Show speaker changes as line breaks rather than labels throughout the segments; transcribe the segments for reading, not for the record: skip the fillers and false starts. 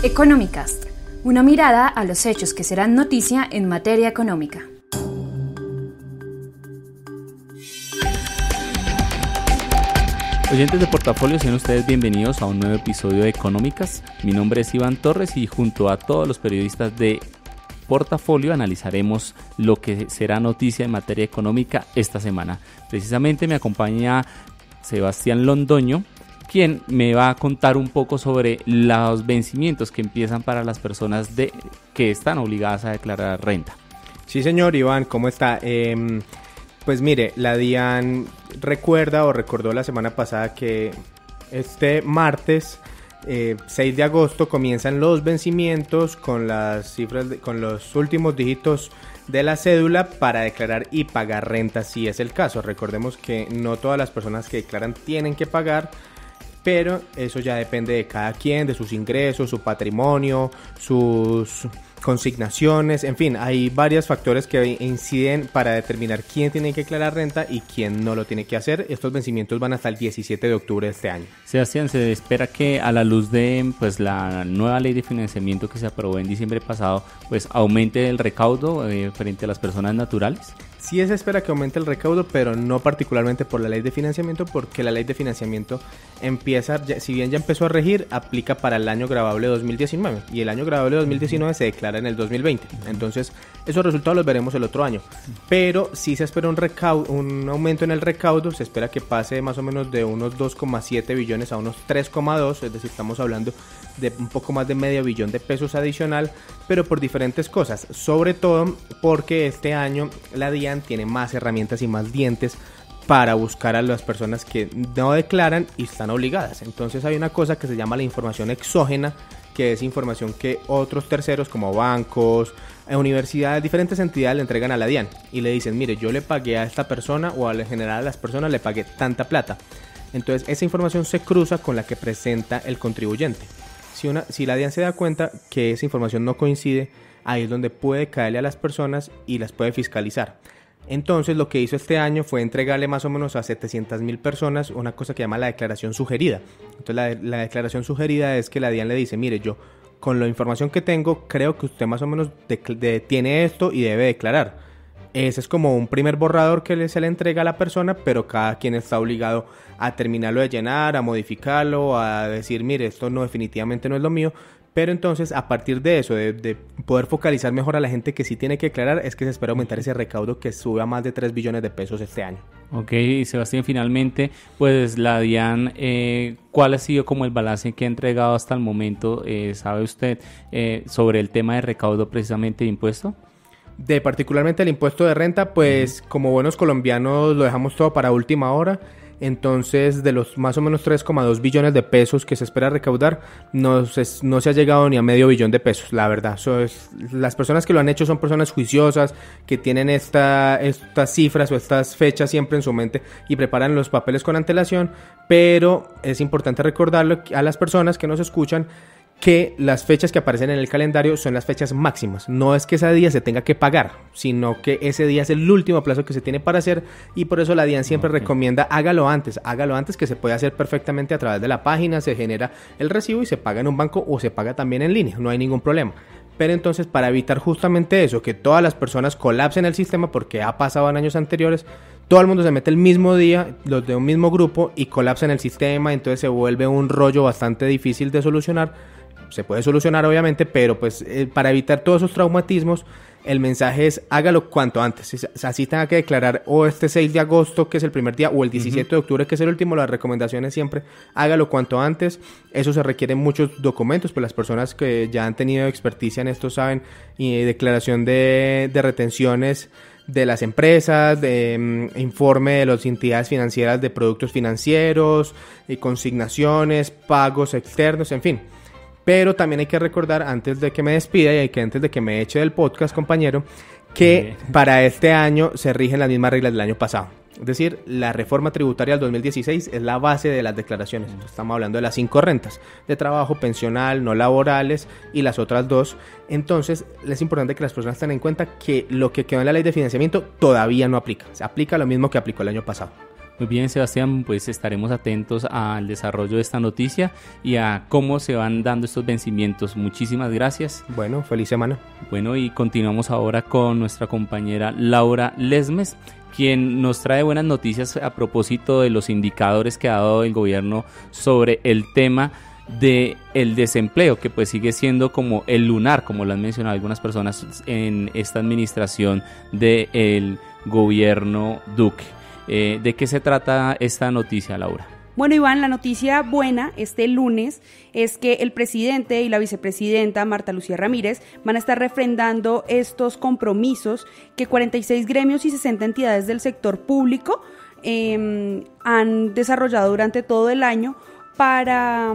Economicast, una mirada a los hechos que serán noticia en materia económica.
Oyentes de Portafolio, sean ustedes bienvenidos a un nuevo episodio de Económicas. Mi nombre es Iván Torres y junto a todos los periodistas de Portafolio analizaremos lo que será noticia en materia económica esta semana. Precisamente me acompaña Sebastián Londoño, quien me va a contar un poco sobre los vencimientos que empiezan para las personas que están obligadas a declarar renta.
Sí, señor Iván, ¿cómo está? Pues mire, la DIAN recordó la semana pasada que este martes 6 de agosto comienzan los vencimientos con las cifras, con los últimos dígitos de la cédula para declarar y pagar renta si es el caso. Recordemos que no todas las personas que declaran tienen que pagar, pero eso ya depende de cada quien, de sus ingresos, su patrimonio, sus consignaciones, en fin, hay varios factores que inciden para determinar quién tiene que declarar renta y quién no lo tiene que hacer. Estos vencimientos van hasta el 17 de octubre de este año.
Sebastián, se espera que a la luz de la nueva ley de financiamiento que se aprobó en diciembre pasado, pues aumente el recaudo frente a las personas naturales.
Sí se espera que aumente el recaudo, pero no particularmente por la ley de financiamiento, porque la ley de financiamiento si bien ya empezó a regir, aplica para el año gravable 2019 y el año gravable 2019 se declara en el 2020. Entonces, esos resultados los veremos el otro año. Pero sí se espera un aumento en el recaudo, se espera que pase más o menos de unos 2,7 billones a unos 3,2, es decir, estamos hablando de un poco más de medio billón de pesos adicional, pero por diferentes cosas, sobre todo porque este año la DIAN tiene más herramientas y más dientes para buscar a las personas que no declaran y están obligadas. Entonces hay una cosa que se llama la información exógena, que es información que otros terceros como bancos, universidades, diferentes entidades le entregan a la DIAN y le dicen, mire, yo le pagué a esta persona o en general a las personas le pagué tanta plata. Entonces esa información se cruza con la que presenta el contribuyente. Si la DIAN se da cuenta que esa información no coincide, ahí es donde puede caerle a las personas y las puede fiscalizar. Entonces lo que hizo este año fue entregarle más o menos a 700,000 personas una cosa que llama la declaración sugerida. Entonces la declaración sugerida es que la DIAN le dice, mire, yo con la información que tengo creo que usted más o menos tiene esto y debe declarar. Ese es como un primer borrador que se le entrega a la persona, pero cada quien está obligado a terminarlo de llenar, a modificarlo, a decir, mire, esto no, definitivamente no es lo mío. Pero entonces, a partir de eso, de poder focalizar mejor a la gente que sí tiene que declarar, es que se espera aumentar ese recaudo que sube a más de 3 billones de pesos este año.
Ok, Sebastián, finalmente, pues la DIAN, ¿cuál ha sido como el balance que ha entregado hasta el momento? ¿Sabe usted sobre el tema de recaudo precisamente de impuesto?
De particularmente el impuesto de renta, pues como buenos colombianos lo dejamos todo para última hora. Entonces, de los más o menos 3,2 billones de pesos que se espera recaudar, no se ha llegado ni a medio billón de pesos, la verdad. Las personas que lo han hecho son personas juiciosas, que tienen estas cifras o estas fechas siempre en su mente y preparan los papeles con antelación, pero es importante recordarle a las personas que nos escuchan que las fechas que aparecen en el calendario son las fechas máximas. No es que ese día se tenga que pagar, sino que ese día es el último plazo que se tiene para hacer y por eso la DIAN siempre recomienda hágalo antes, que se puede hacer perfectamente a través de la página, se genera el recibo y se paga en un banco o se paga también en línea, no hay ningún problema. Pero entonces, para evitar justamente eso, que todas las personas colapsen el sistema, porque ha pasado en años anteriores, todo el mundo se mete el mismo día, los de un mismo grupo, y colapsan el sistema, entonces se vuelve un rollo bastante difícil de solucionar. Se puede solucionar obviamente, pero pues para evitar todos esos traumatismos, el mensaje es hágalo cuanto antes. Así tenga que declarar o este 6 de agosto, que es el primer día, o el 17 de octubre, que es el último. Las recomendaciones siempre, hágalo cuanto antes. Eso se requieren muchos documentos, pues las personas que ya han tenido experticia en esto saben, y declaración de retenciones de las empresas, informe de las entidades financieras de productos financieros, consignaciones, pagos externos, en fin. Pero también hay que recordar, antes de que me despida y antes de que me eche del podcast, compañero, que para este año se rigen las mismas reglas del año pasado. Es decir, la reforma tributaria del 2016 es la base de las declaraciones. Entonces, estamos hablando de las 5 rentas, de trabajo, pensional, no laborales y las otras 2. Entonces, es importante que las personas tengan en cuenta que lo que quedó en la ley de financiamiento todavía no aplica. Se aplica lo mismo que aplicó el año pasado.
Muy bien, Sebastián, pues estaremos atentos al desarrollo de esta noticia y a cómo se van dando estos vencimientos. Muchísimas gracias.
Bueno, feliz semana.
Bueno, y continuamos ahora con nuestra compañera Laura Lesmes, quien nos trae buenas noticias a propósito de los indicadores que ha dado el gobierno sobre el tema de el desempleo, que pues sigue siendo como el lunar, como lo han mencionado algunas personas en esta administración del gobierno Duque. ¿De qué se trata esta noticia, Laura?
Bueno, Iván, la noticia buena este lunes es que el presidente y la vicepresidenta Marta Lucía Ramírez van a estar refrendando estos compromisos que 46 gremios y 60 entidades del sector público han desarrollado durante todo el año para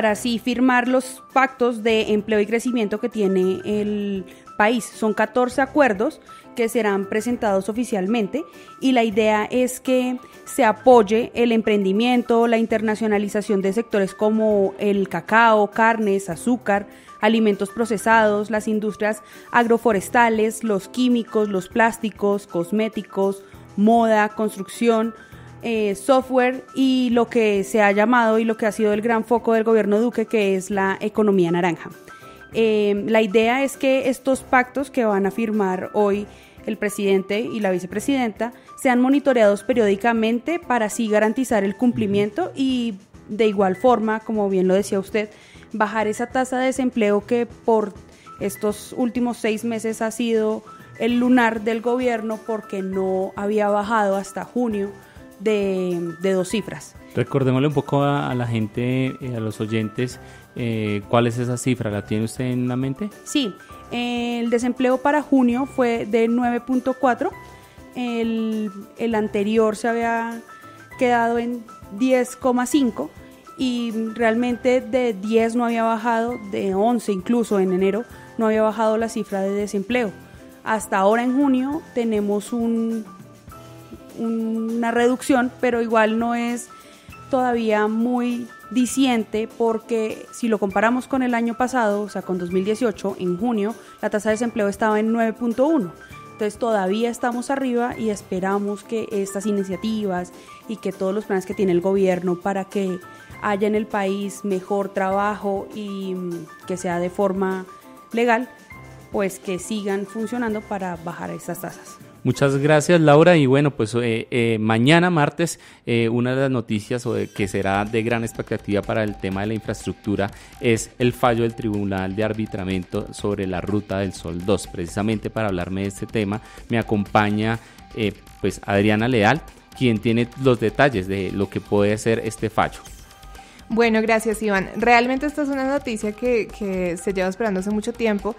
así firmar los pactos de empleo y crecimiento que tiene el país. Son 14 acuerdos que serán presentados oficialmente y la idea es que se apoye el emprendimiento, la internacionalización de sectores como el cacao, carnes, azúcar, alimentos procesados, las industrias agroforestales, los químicos, los plásticos, cosméticos, moda, construcción, software y lo que se ha llamado y lo que ha sido el gran foco del gobierno Duque, que es la economía naranja. La idea es que estos pactos que van a firmar hoy el presidente y la vicepresidenta sean monitoreados periódicamente para así garantizar el cumplimiento y de igual forma, como bien lo decía usted, bajar esa tasa de desempleo que por estos últimos 6 meses ha sido el lunar del gobierno porque no había bajado hasta junio de 2 cifras.
Recordémosle un poco a la gente, a los oyentes, ¿cuál es esa cifra? ¿La tiene usted en la mente?
Sí, el desempleo para junio fue de 9.4, el anterior se había quedado en 10,5 y realmente de 10 no había bajado, de 11 incluso en enero no había bajado la cifra de desempleo. Hasta ahora en junio tenemos una reducción, pero igual no es todavía muy diciente porque si lo comparamos con el año pasado, o sea con 2018, en junio la tasa de desempleo estaba en 9.1. Entonces todavía estamos arriba y esperamos que estas iniciativas y que todos los planes que tiene el gobierno para que haya en el país mejor trabajo y que sea de forma legal, pues que sigan funcionando para bajar estas tasas.
Muchas gracias, Laura, y bueno, pues mañana martes una de las noticias que será de gran expectativa para el tema de la infraestructura es el fallo del Tribunal de Arbitramiento sobre la Ruta del Sol 2. Precisamente para hablarme de este tema me acompaña pues Adriana Leal, quien tiene los detalles de lo que puede ser este fallo.
Bueno, gracias, Iván. Realmente esta es una noticia que se lleva esperando hace mucho tiempo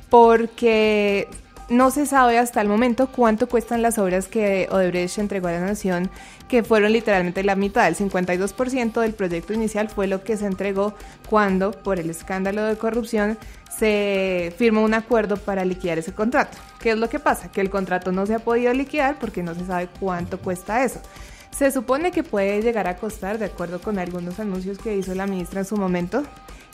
porque no se sabe hasta el momento cuánto cuestan las obras que Odebrecht entregó a la Nación, que fueron literalmente la mitad, el 52% del proyecto inicial fue lo que se entregó cuando, por el escándalo de corrupción, se firmó un acuerdo para liquidar ese contrato. ¿Qué es lo que pasa? Que el contrato no se ha podido liquidar porque no se sabe cuánto cuesta eso. Se supone que puede llegar a costar, de acuerdo con algunos anuncios que hizo la ministra en su momento,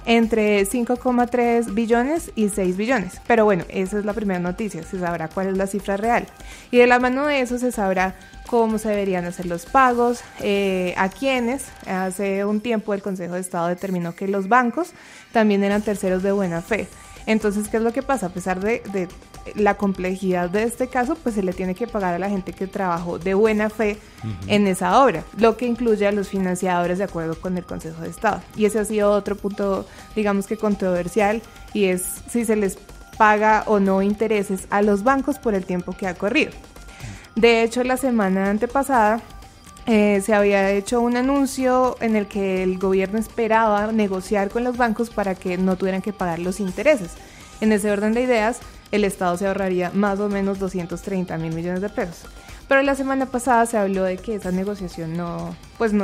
entre 5,3 billones y 6 billones. Pero bueno, esa es la primera noticia, se sabrá cuál es la cifra real. Y de la mano de eso se sabrá cómo se deberían hacer los pagos, a quiénes. Hace un tiempo el Consejo de Estado determinó que los bancos también eran terceros de buena fe. Entonces, ¿qué es lo que pasa? A pesar de la complejidad de este caso, pues se le tiene que pagar a la gente que trabajó de buena fe en esa obra, lo que incluye a los financiadores de acuerdo con el Consejo de Estado. Y ese ha sido otro punto, digamos que controversial, y es si se les paga o no intereses a los bancos por el tiempo que ha corrido. De hecho, la semana antepasada se había hecho un anuncio en el que el gobierno esperaba negociar con los bancos para que no tuvieran que pagar los intereses. En ese orden de ideas, el Estado se ahorraría más o menos 230.000 millones de pesos. Pero la semana pasada se habló de que esa negociación no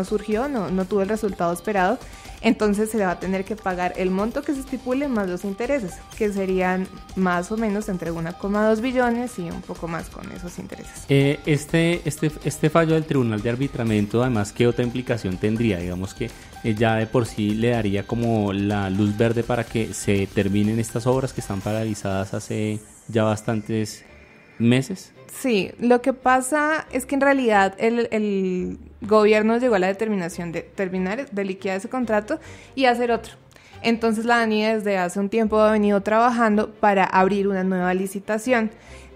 surgió, no tuvo el resultado esperado. Entonces se va a tener que pagar el monto que se estipule más los intereses, que serían más o menos entre 1,2 billones y un poco más con esos intereses.
Este fallo del Tribunal de Arbitramiento, además, ¿qué otra implicación tendría? Digamos que ya de por sí le daría como la luz verde para que se terminen estas obras que están paralizadas hace ya bastantes meses.
Sí, lo que pasa es que en realidad el gobierno llegó a la determinación de terminar, de liquidar ese contrato y hacer otro. Entonces la ANI desde hace un tiempo ha venido trabajando para abrir una nueva licitación.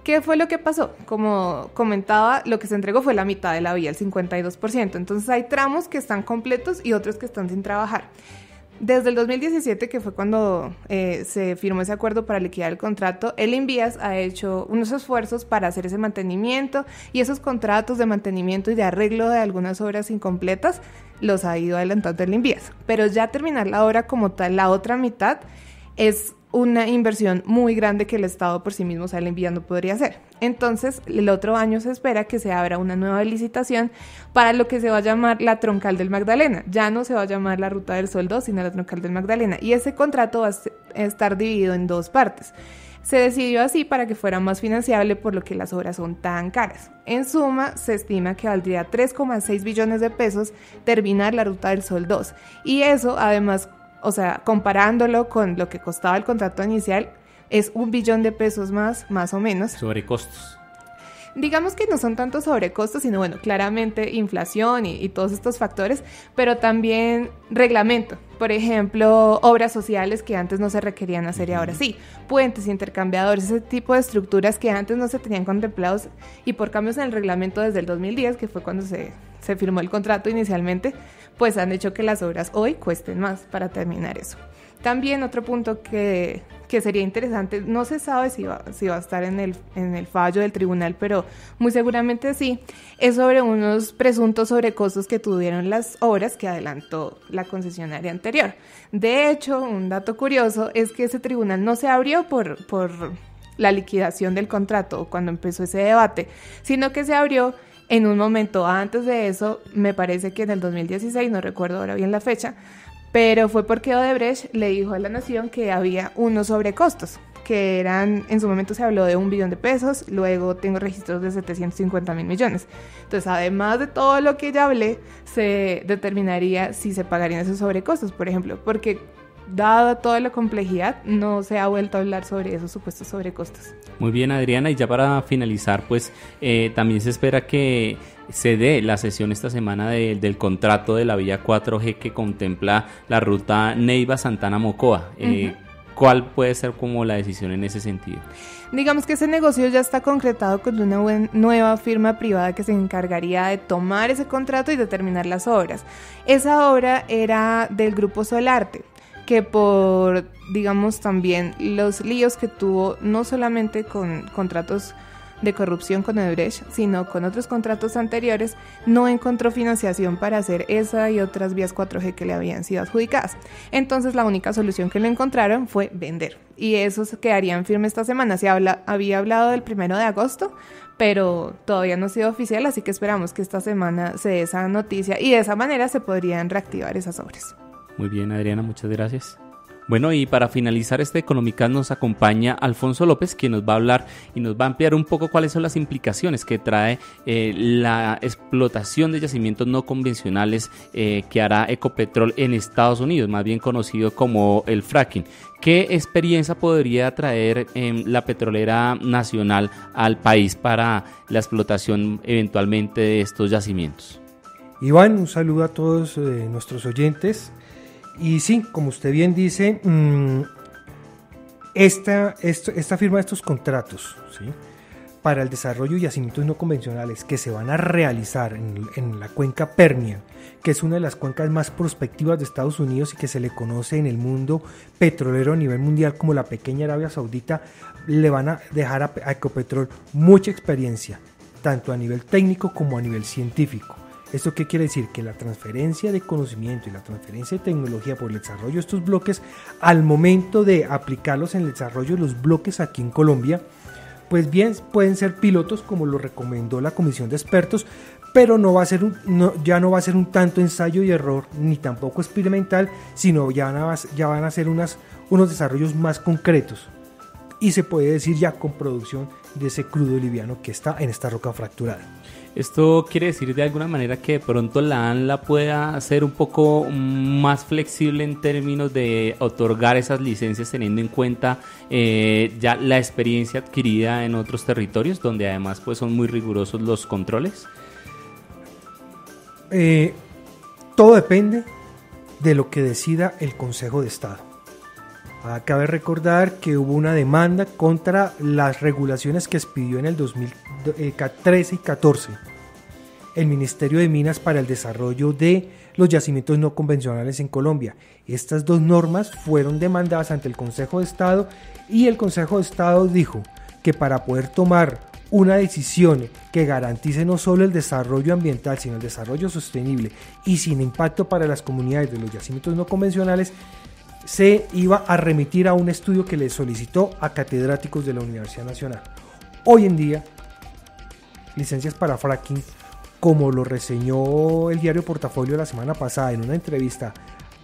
¿Qué fue lo que pasó? Como comentaba, lo que se entregó fue la mitad de la vía, el 52%. Entonces hay tramos que están completos y otros que están sin trabajar. Desde el 2017, que fue cuando se firmó ese acuerdo para liquidar el contrato, el Invías ha hecho unos esfuerzos para hacer ese mantenimiento y esos contratos de mantenimiento y de arreglo de algunas obras incompletas los ha ido adelantando el Invías. Pero ya terminar la obra como tal, la otra mitad, es una inversión muy grande que el Estado por sí mismo, o sea, el Invías no podría hacer. Entonces, el otro año se espera que se abra una nueva licitación para lo que se va a llamar la Troncal del Magdalena. Ya no se va a llamar la Ruta del Sol 2, sino la Troncal del Magdalena. Y ese contrato va a estar dividido en dos partes. Se decidió así para que fuera más financiable, por lo que las obras son tan caras. En suma, se estima que valdría 3,6 billones de pesos terminar la Ruta del Sol 2. Y eso, además, o sea, comparándolo con lo que costaba el contrato inicial, es 1 billón de pesos más o menos.
Sobre costos.
Digamos que no son tanto sobrecostos, sino bueno, claramente inflación y todos estos factores, pero también reglamento. Por ejemplo, obras sociales que antes no se requerían hacer y ahora sí. Puentes, intercambiadores, ese tipo de estructuras que antes no se tenían contemplados y por cambios en el reglamento desde el 2010, que fue cuando se firmó el contrato inicialmente, pues han hecho que las obras hoy cuesten más para terminar eso. También otro punto que sería interesante, no se sabe si va a estar en el fallo del tribunal, pero muy seguramente sí, es sobre unos presuntos sobrecostos que tuvieron las obras que adelantó la concesionaria anterior. De hecho, un dato curioso es que ese tribunal no se abrió por la liquidación del contrato cuando empezó ese debate, sino que se abrió en un momento antes de eso, me parece que en el 2016, no recuerdo ahora bien la fecha, pero fue porque Odebrecht le dijo a la Nación que había unos sobrecostos, que eran, en su momento se habló de 1 billón de pesos, luego tengo registros de 750.000 millones. Entonces, además de todo lo que ya hablé, se determinaría si se pagarían esos sobrecostos, por ejemplo, porque dada toda la complejidad, no se ha vuelto a hablar sobre esos supuestos sobrecostos.
Muy bien, Adriana, y ya para finalizar, pues también se espera que se dé la sesión esta semana del contrato de la vía 4G que contempla la ruta Neiva-Santana-Mocoa. ¿Cuál puede ser como la decisión en ese sentido?
Digamos que ese negocio ya está concretado con una nueva firma privada que se encargaría de tomar ese contrato y de terminar las obras. Esa obra era del Grupo Solarte, que por, digamos, también los líos que tuvo, no solamente con contratos de corrupción con Odebrecht, sino con otros contratos anteriores, no encontró financiación para hacer esa y otras vías 4G que le habían sido adjudicadas. Entonces la única solución que le encontraron fue vender, y eso quedaría en firme esta semana. Había hablado del 1 de agosto, pero todavía no ha sido oficial, así que esperamos que esta semana se dé esa noticia y de esa manera se podrían reactivar esas obras.
Muy bien, Adriana, muchas gracias. Bueno, y para finalizar este Económicas nos acompaña Alfonso López, quien nos va a hablar y nos va a ampliar un poco cuáles son las implicaciones que trae la explotación de yacimientos no convencionales que hará Ecopetrol en Estados Unidos, más bien conocido como el fracking. ¿Qué experiencia podría traer la petrolera nacional al país para la explotación eventualmente de estos yacimientos?
Iván, un saludo a todos nuestros oyentes. Y sí, como usted bien dice, esta firma de estos contratos, ¿sí?, para el desarrollo de yacimientos no convencionales que se van a realizar en la cuenca Permian, que es una de las cuencas más prospectivas de Estados Unidos y que se le conoce en el mundo petrolero a nivel mundial como la pequeña Arabia Saudita, le van a dejar a Ecopetrol mucha experiencia, tanto a nivel técnico como a nivel científico. ¿Esto qué quiere decir? Que la transferencia de conocimiento y la transferencia de tecnología por el desarrollo de estos bloques, al momento de aplicarlos en el desarrollo de los bloques aquí en Colombia, pues bien pueden ser pilotos como lo recomendó la comisión de expertos, pero ya no va a ser un tanto ensayo y error ni tampoco experimental, sino ya van a ser unos desarrollos más concretos y se puede decir ya con producción de ese crudo liviano que está en esta roca fracturada.
Esto quiere decir de alguna manera que de pronto la ANLA pueda ser un poco más flexible en términos de otorgar esas licencias, teniendo en cuenta ya la experiencia adquirida en otros territorios, donde además pues son muy rigurosos los controles.
Todo depende de lo que decida el Consejo de Estado. Cabe recordar que hubo una demanda contra las regulaciones que expidió en el 2013 y 14 el Ministerio de Minas para el desarrollo de los yacimientos no convencionales en Colombia. Estas dos normas fueron demandadas ante el Consejo de Estado y el Consejo de Estado dijo que para poder tomar una decisión que garantice no solo el desarrollo ambiental, sino el desarrollo sostenible y sin impacto para las comunidades de los yacimientos no convencionales, se iba a remitir a un estudio que le solicitó a catedráticos de la Universidad Nacional. Hoy en día, licencias para fracking, como lo reseñó el diario Portafolio la semana pasada en una entrevista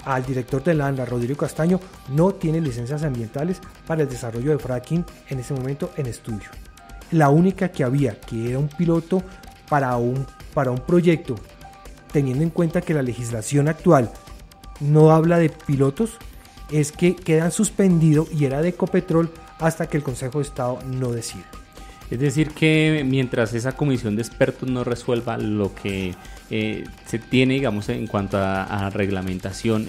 al director de la ANLA, Rodrigo Castaño, no tiene licencias ambientales para el desarrollo de fracking en ese momento en estudio. La única que había, que era un piloto para un proyecto, teniendo en cuenta que la legislación actual no habla de pilotos, es que quedan suspendidos y era de Ecopetrol hasta que el Consejo de Estado no decida.
Es decir que mientras esa comisión de expertos no resuelva lo que se tiene, digamos, en cuanto a reglamentación,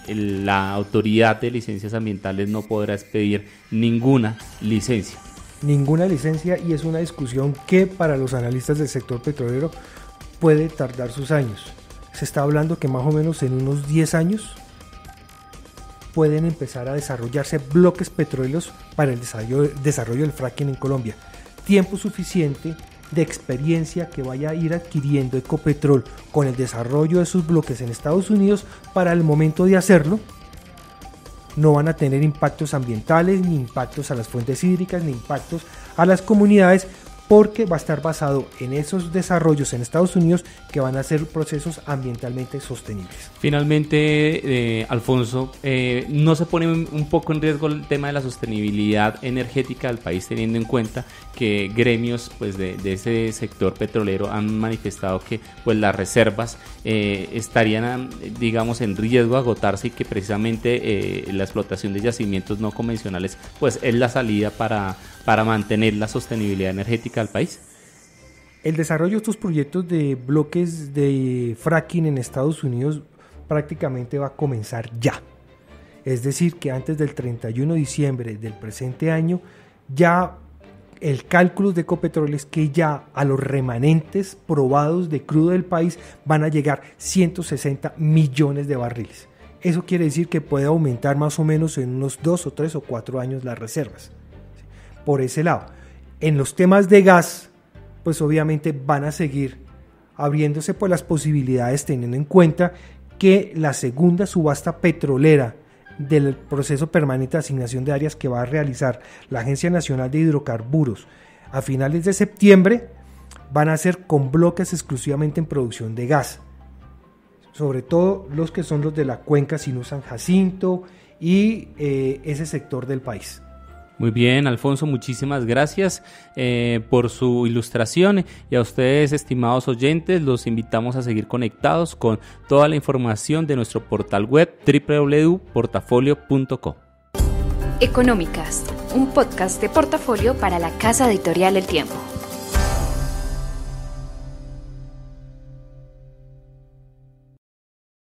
la autoridad de licencias ambientales no podrá expedir ninguna licencia.
Ninguna licencia, y es una discusión que para los analistas del sector petrolero puede tardar sus años. Se está hablando que más o menos en unos 10 años pueden empezar a desarrollarse bloques petroleros para el desarrollo del fracking en Colombia. Tiempo suficiente de experiencia que vaya a ir adquiriendo Ecopetrol con el desarrollo de sus bloques en Estados Unidos para el momento de hacerlo. No van a tener impactos ambientales, ni impactos a las fuentes hídricas, ni impactos a las comunidades, porque va a estar basado en esos desarrollos en Estados Unidos que van a ser procesos ambientalmente sostenibles.
Finalmente, Alfonso, ¿no se pone un poco en riesgo el tema de la sostenibilidad energética del país, teniendo en cuenta que gremios pues, de ese sector petrolero han manifestado que pues, las reservas estarían, digamos, en riesgo de agotarse y que precisamente la explotación de yacimientos no convencionales pues, es la salida para mantener la sostenibilidad energética del país?
El desarrollo de estos proyectos de bloques de fracking en Estados Unidos prácticamente va a comenzar ya. Es decir, que antes del 31 de diciembre del presente año, ya el cálculo de Ecopetrol es que ya a los remanentes probados de crudo del país van a llegar 160 millones de barriles. Eso quiere decir que puede aumentar más o menos en unos 2 o 3 o 4 años las reservas. Por ese lado, en los temas de gas, pues obviamente van a seguir abriéndose pues las posibilidades, teniendo en cuenta que la segunda subasta petrolera del proceso permanente de asignación de áreas que va a realizar la Agencia Nacional de Hidrocarburos a finales de septiembre van a ser con bloques exclusivamente en producción de gas, sobre todo los que son los de la cuenca Sinú-San Jacinto y ese sector del país.
Muy bien, Alfonso, muchísimas gracias por su ilustración, y a ustedes, estimados oyentes, los invitamos a seguir conectados con toda la información de nuestro portal web www.portafolio.co.
Económicas, un podcast de Portafolio para la casa editorial El Tiempo.